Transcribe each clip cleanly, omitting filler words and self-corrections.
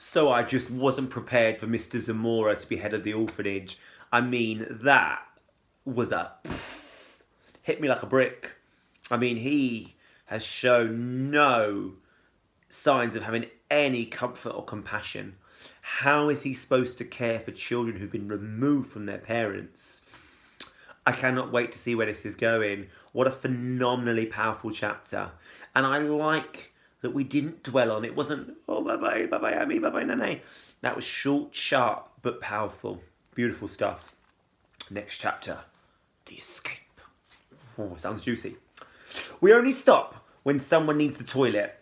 So I just wasn't prepared for Mr Zamora to be head of the orphanage. I mean, that was hit me like a brick. I mean, he has shown no signs of having any comfort or compassion. How is he supposed to care for children who've been removed from their parents? I cannot wait to see where this is going. What a phenomenally powerful chapter. And I like that we didn't dwell on. It wasn't, oh, bye-bye, bye-bye, Amy, bye-bye, Nene. That was short, sharp, but powerful. Beautiful stuff. Next chapter, The Escape. Oh, sounds juicy. We only stop when someone needs the toilet.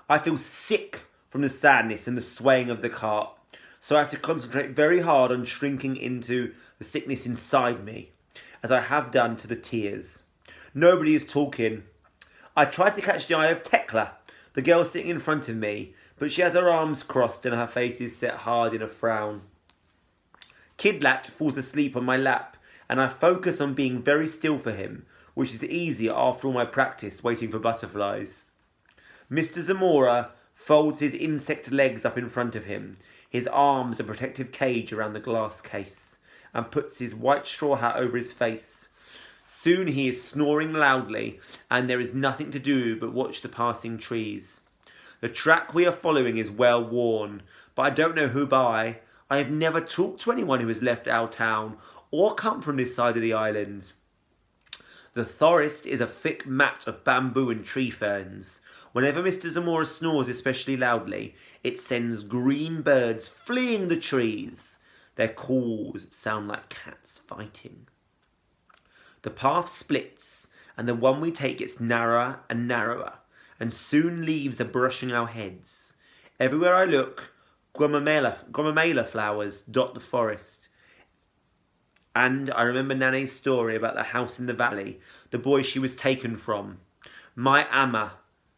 I feel sick from the sadness and the swaying of the cart, so I have to concentrate very hard on shrinking into the sickness inside me, as I have done to the tears. Nobody is talking. I try to catch the eye of Tekla, the girl sitting in front of me, but she has her arms crossed and her face is set hard in a frown. Kidlat falls asleep on my lap, and I focus on being very still for him, which is easy after all my practice waiting for butterflies. Mr Zamora folds his insect legs up in front of him, his arms a protective cage around the glass case, and puts his white straw hat over his face. Soon he is snoring loudly, and there is nothing to do but watch the passing trees. The track we are following is well worn, but I don't know who by. I have never talked to anyone who has left our town or come from this side of the island. The forest is a thick mat of bamboo and tree ferns. Whenever Mr Zamora snores especially loudly, it sends green birds fleeing the trees. Their calls sound like cats fighting. The path splits, and the one we take gets narrower and narrower, and soon leaves are brushing our heads. Everywhere I look, gomamela flowers dot the forest. And I remember Nane's story about the house in the valley, the boy she was taken from. My Amma.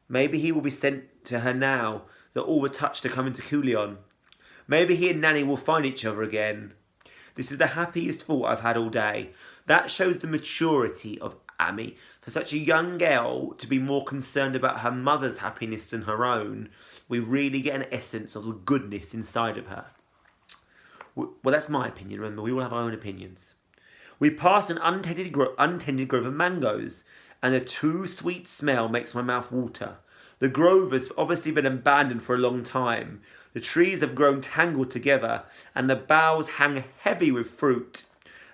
Maybe he will be sent to her now that all were touched are coming to Kulion. Maybe he and Nanny will find each other again. This is the happiest thought I've had all day. That shows the maturity of Amy. For such a young girl to be more concerned about her mother's happiness than her own, we really get an essence of the goodness inside of her. Well, that's my opinion. Remember, we all have our own opinions. We pass an untended grove of mangoes, and the too sweet smell makes my mouth water. The grove has obviously been abandoned for a long time. The trees have grown tangled together, and the boughs hang heavy with fruit.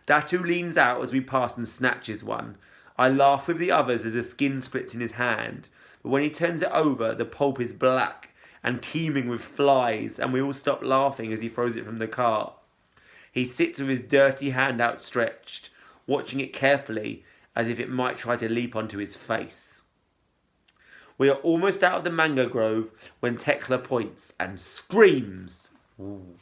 Datu leans out as we pass and snatches one. I laugh with the others as the skin splits in his hand, but when he turns it over, the pulp is black and teeming with flies, and we all stop laughing as he throws it from the cart. He sits with his dirty hand outstretched, watching it carefully as if it might try to leap onto his face. We are almost out of the mango grove when Tekla points and screams. Ooh.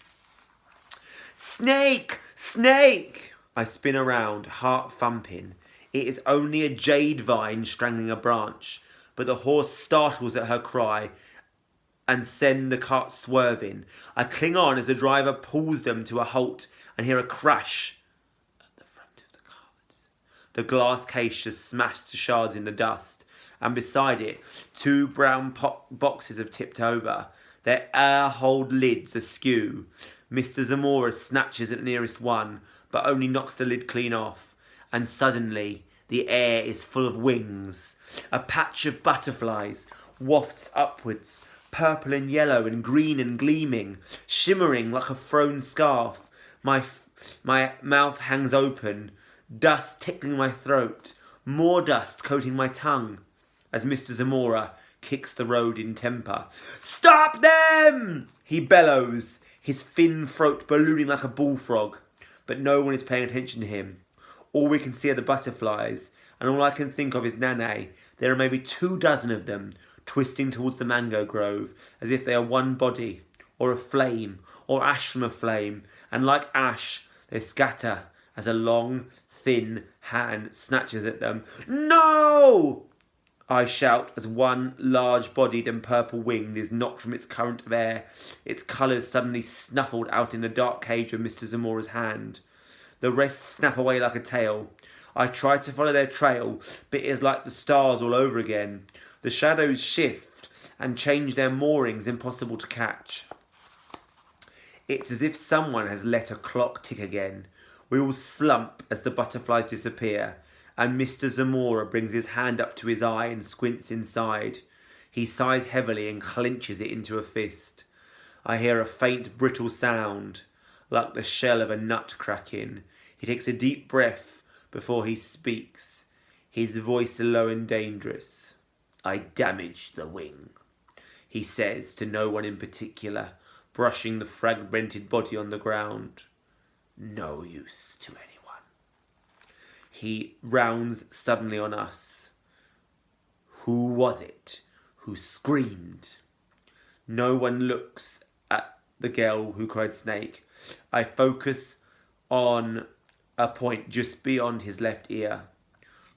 Snake! Snake! I spin around, heart thumping. It is only a jade vine strangling a branch, but the horse startles at her cry and send the cart swerving. I cling on as the driver pulls them to a halt and hear a crash at the front of the cart. The glass case just smashed to shards in the dust, and beside it, two brown boxes have tipped over, their air-hold lids askew. Mr Zamora snatches at the nearest one, but only knocks the lid clean off, and suddenly the air is full of wings. A patch of butterflies wafts upwards, purple and yellow and green and gleaming, shimmering like a thrown scarf. My mouth hangs open, dust tickling my throat, more dust coating my tongue, as Mr Zamora kicks the road in temper. Stop them! He bellows, his thin throat ballooning like a bullfrog, but no one is paying attention to him. All we can see are the butterflies, and all I can think of is Nane. There are maybe 24 of them, twisting towards the mango grove, as if they are one body, or a flame, or ash from a flame, and like ash, they scatter as a long, thin hand snatches at them. No! I shout as one large-bodied and purple-winged is knocked from its current of air, its colours suddenly snuffled out in the dark cage of Mr Zamora's hand. The rest snap away like a tail. I try to follow their trail, but it is like the stars all over again. The shadows shift and change their moorings impossible to catch. It's as if someone has let a clock tick again. We all slump as the butterflies disappear, and Mr Zamora brings his hand up to his eye and squints inside. He sighs heavily and clenches it into a fist. I hear a faint brittle sound, like the shell of a nut cracking. He takes a deep breath before he speaks, his voice low and dangerous. I damaged the wing, he says to no one in particular, brushing the fragmented body on the ground. No use to anyone. He rounds suddenly on us. Who was it who screamed? No one looks at the girl who cried snake. I focus on a point just beyond his left ear.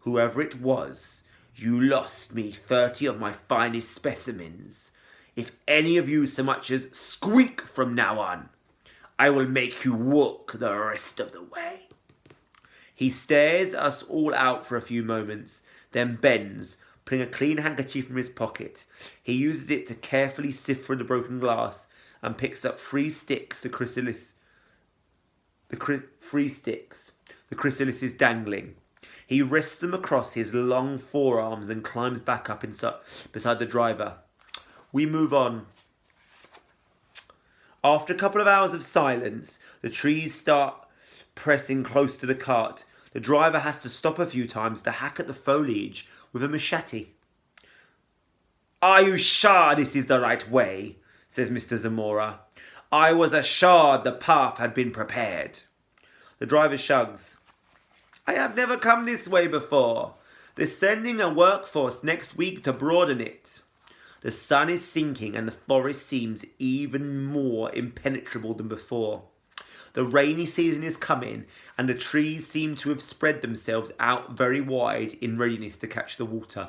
Whoever it was, you lost me 30 of my finest specimens. If any of you so much as squeak from now on, I will make you walk the rest of the way. He stares us all out for a few moments, then bends, pulling a clean handkerchief from his pocket. He uses it to carefully sift through the broken glass and picks up 3 sticks the chrysalis is dangling. He rests them across his long forearms and climbs back up beside the driver. We move on. After a couple of hours of silence, the trees start pressing close to the cart. The driver has to stop a few times to hack at the foliage with a machete. Are you sure this is the right way? Says Mr Zamora. I was assured the path had been prepared. The driver shrugs. I have never come this way before. They're sending a workforce next week to broaden it. The sun is sinking and the forest seems even more impenetrable than before. The rainy season is coming and the trees seem to have spread themselves out very wide in readiness to catch the water.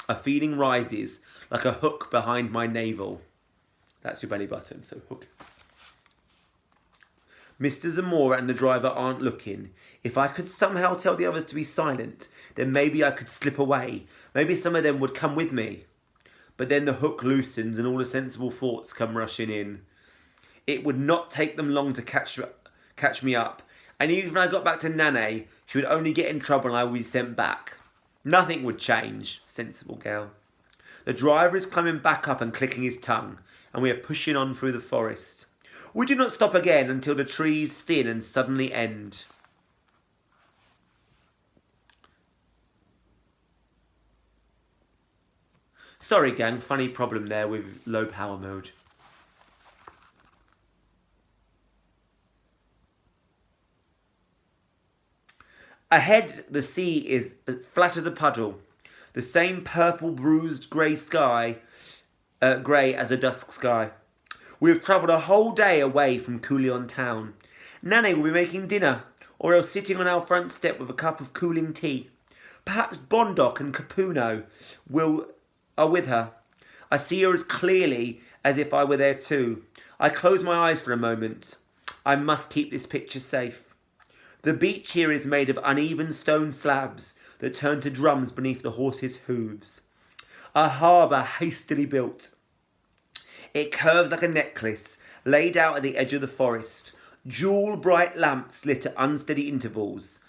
A feeling rises like a hook behind my navel. That's your belly button, so hook. Mr Zamora and the driver aren't looking. If I could somehow tell the others to be silent, then maybe I could slip away. Maybe some of them would come with me. But then the hook loosens and all the sensible thoughts come rushing in. It would not take them long to catch me up. And even if I got back to Nane, she would only get in trouble and I would be sent back. Nothing would change, sensible girl. The driver is climbing back up and clicking his tongue, and we are pushing on through the forest. We do not stop again until the trees thin and suddenly end. Sorry gang, funny problem there with low power mode. Ahead, the sea is flat as a puddle. The same purple, bruised, grey sky, grey as the dusk sky. We have travelled a whole day away from Coulion town. Nane will be making dinner, or else sitting on our front step with a cup of cooling tea. Perhaps Bondoc and Capuno are with her. I see her as clearly as if I were there too. I close my eyes for a moment. I must keep this picture safe. The beach here is made of uneven stone slabs that turn to drums beneath the horses' hooves. A harbour hastily built. It curves like a necklace, laid out at the edge of the forest. Jewel-bright lamps lit at unsteady intervals.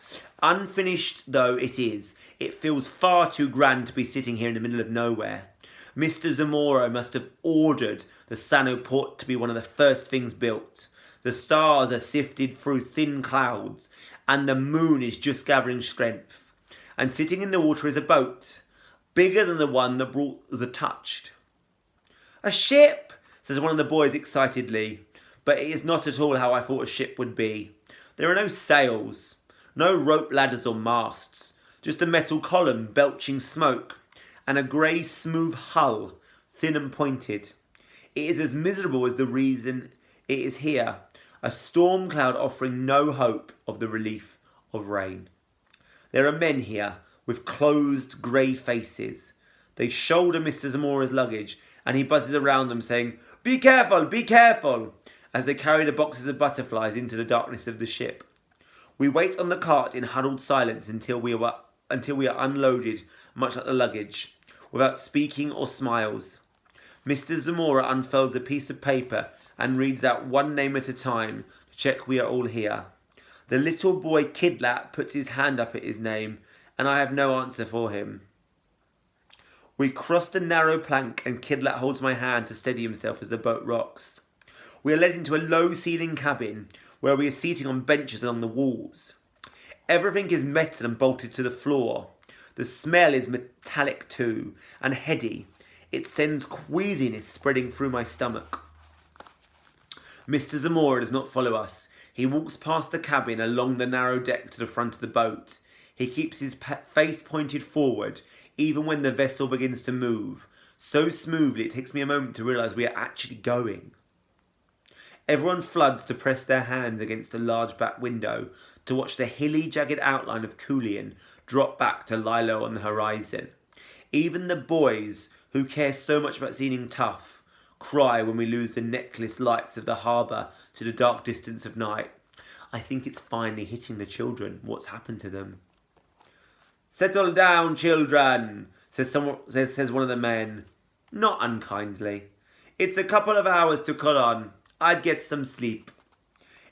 Unfinished though it is, it feels far too grand to be sitting here in the middle of nowhere. Mr Zamora must have ordered the Sano port to be one of the first things built. The stars are sifted through thin clouds, and the moon is just gathering strength. And sitting in the water is a boat, bigger than the one that brought the touched. A ship, says one of the boys excitedly, but it is not at all how I thought a ship would be. There are no sails, no rope ladders or masts, just a metal column belching smoke, and a grey smooth hull, thin and pointed. It is as miserable as the reason it is here, a storm cloud offering no hope of the relief of rain. There are men here with closed grey faces. They shoulder Mr Zamora's luggage and he buzzes around them saying, be careful, as they carry the boxes of butterflies into the darkness of the ship. We wait on the cart in huddled silence until we are unloaded, much like the luggage, without speaking or smiles. Mr Zamora unfolds a piece of paper and reads out one name at a time to check we are all here. The little boy Kidlat puts his hand up at his name, and I have no answer for him. We cross the narrow plank, and Kidlat holds my hand to steady himself as the boat rocks. We are led into a low-ceiling cabin where we are seating on benches along the walls. Everything is metal and bolted to the floor. The smell is metallic too, and heady. It sends queasiness spreading through my stomach. Mr Zamora does not follow us. He walks past the cabin along the narrow deck to the front of the boat. He keeps his face pointed forward, even when the vessel begins to move. So smoothly it takes me a moment to realise we are actually going. Everyone floods to press their hands against the large back window to watch the hilly, jagged outline of Coolian drop back to lie low on the horizon. Even the boys, who care so much about seeming tough, cry when we lose the necklace lights of the harbour to the dark distance of night. I think it's finally hitting the children what's happened to them. "Settle down, children," says one of the men, not unkindly. "It's a couple of hours to cut on. I'd get some sleep."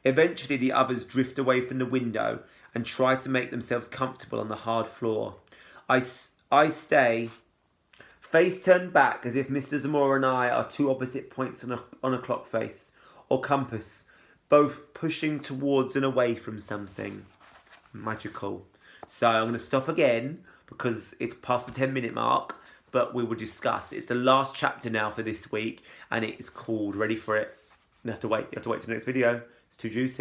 Eventually the others drift away from the window and try to make themselves comfortable on the hard floor. I stay, face turned back as if Mr Zamora and I are two opposite points on a clock face or compass, both pushing towards and away from something magical. So I'm going to stop again because it's past the 10-minute mark, but we will discuss. It's the last chapter now for this week, and it is called, ready for it, you have to wait till the next video. It's too juicy.